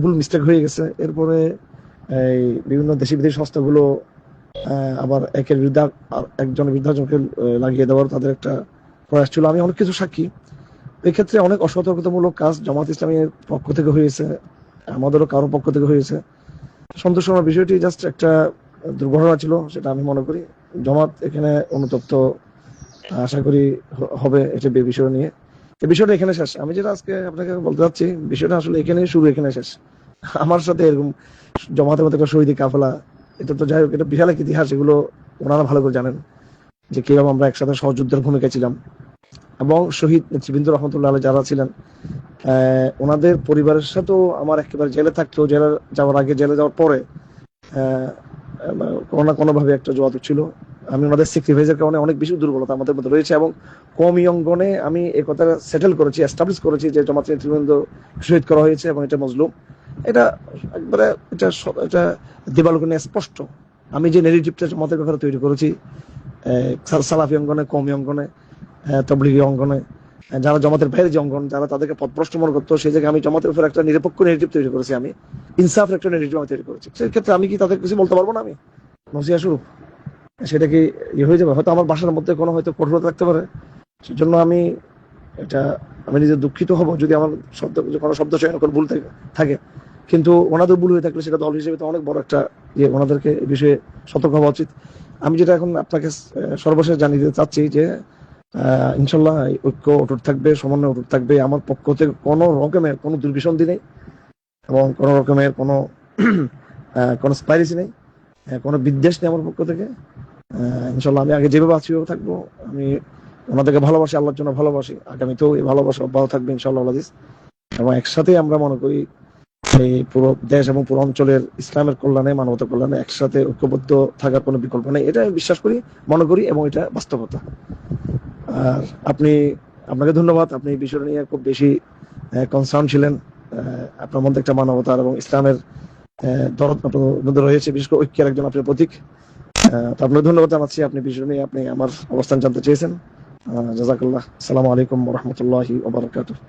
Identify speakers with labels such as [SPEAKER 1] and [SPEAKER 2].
[SPEAKER 1] ভুল মিস্টেক হয়ে গেছে। এরপরে এই বিভিন্ন দেশি বিদেশি সংস্থাগুলো আবার একের বিরুদ্ধে একজনের বিরুদ্ধে একজনকে লাগিয়ে দেওয়ার তাদের একটা প্রয়াস ছিল। আমি অনেক কিছু সাক্ষী। এক্ষেত্রে অনেক অসতর্কতামূলক কাজ জামাত ইসলামের পক্ষ থেকে হয়েছে, আমাদেরও কারো পক্ষ থেকে হয়েছে। সন্তোষজনক বিষয়টি জাস্ট একটা দুর্ঘটনা ছিল, সেটা আমি মনে করি। জামাত এখানে অনুতপ্ত আশা করি হবে এটা বিষয় নিয়ে। এই বিষয়টা এখানে শেষ। আমি যেটা আজকে আপনাকে বলতে চাচ্ছি, বিষয়টা আসলে এখানেই শুরু, এখানে শেষ। আমার সাথে এরকম জমাতের মতো একটা শহীদ কাফেলা, এটা তো যাই হোক, এটা বিশাল এক ইতিহাস। এগুলো ওনারা ভালো করে জানেন যে কিভাবে আমরা একসাথে সহযুদ্ধের ভূমিকা ছিলাম। এবং শহীদ নেতৃবৃন্দ রহমতুল্লাহ আলাইহি যারা ছিলেন, ওনাদের পরিবারের সাথেও আমার একেবারে জেলে থাকতেও, জেলে যাওয়ার আগে, জেলে যাওয়ার পরে আহ, কোনো না কোনোভাবে একটা যোগাযোগ ছিল। আমি ওনাদের স্যাক্রিফাইসের কারণে অনেক বেশি দুর্বলতা আমাদের মধ্যে রয়েছে, এবং কমই অঙ্গনে আমি এই কথা সেটেল করেছি, এস্টাবলিশ করেছি যে জামাত নেতৃবৃন্দ শহীদ করা হয়েছে এবং এটা মজলুম। এটা একবারে এটা দেবালোকে স্পষ্ট। আমি যে নেগেটিভটা জামাতের ব্যাপারে তৈরি করেছি, সালাফি অঙ্গনে, কওমি অঙ্গনে, তবলিগি অঙ্গনে, যারা জামাতের বাইরে যে অঙ্গন, যারা তাদেরকে পথভ্রষ্ট মনে করতো, সেই জায়গায় আমি জামাতের উপর একটা নিরপেক্ষ নেগেটিভ তৈরি করেছি। আমি ইনসাফের একটা নেগেটিভ আমি তৈরি করেছি। সেক্ষেত্রে আমি কি তাদের কিছু বলতে পারবো না? আমি নসিহা স্বরূপ সেটা কি হয়ে যাবে? হয়তো আমার বাসার মধ্যে কোনো হয়তো কঠোরতা থাকতে পারে, সেজন্য আমি এটা আমি নিজে দুঃখিত হব যদি আমার শব্দ, কোনো শব্দ চয়ন করে ভুল থাকে। কিন্তু ওনাদের ভুল হয়ে থাকলে সেটা দল হিসেবে তো অনেক বড় একটা ওনাদেরকে এই বিষয়ে সতর্ক হওয়া উচিত। আমি যেটা এখন আপনাকে সর্বশেষ জানিয়ে দিতে চাচ্ছি যে ইনশাল্লাহ ঐক্য অটুট থাকবে, সমন্বয় অটুট থাকবে। আমার পক্ষ থেকে কোনো রকমের কোনো দুর্বিসন্ধি নেই, এবং কোনো রকমের কোনো কনস্পাইরেসি নেই, কোনো বিদ্বেষ নেই আমার পক্ষ থেকে। ইনশাল্লাহ আমি আগে যেভাবে আছি ওভাবে থাকবো। আমি ওনাদেরকে ভালোবাসি, আল্লাহর জন্য ভালোবাসি, আগামীতেও এই ভালোবাসা অব্যাহত থাকবে ইনশাল্লাহ আজিজ। এবং একসাথে আমরা মনে করি এই পুরো দেশ এবং পুরো অঞ্চলের ইসলামের কল্যাণে, মানবতার কল্যাণে একসাথে ঐক্যবদ্ধ থাকার কোনো বিকল্প নেই। এটা আমি বিশ্বাস করি, মনে করি, এবং এটা বাস্তবতা। আর আপনাকে ধন্যবাদ। আপনি এই বিষয়টা নিয়ে খুব বেশি কনসার্ন ছিলেন। আপনার মধ্যে একটা মানবতার এবং ইসলামের দরদ আপনার মধ্যে রয়েছে, বিশেষ করে ঐক্যের একজন আপনার প্রতীক। তো আপনাকে ধন্যবাদ জানাচ্ছি। আপনি বিষয় নিয়ে আপনি আমার অবস্থান জানতে চেয়েছেন। জাযাকাল্লাহ। আসসালামু আলাইকুম ওয়া রাহমাতুল্লাহি ওয়া বারাকাতুহু।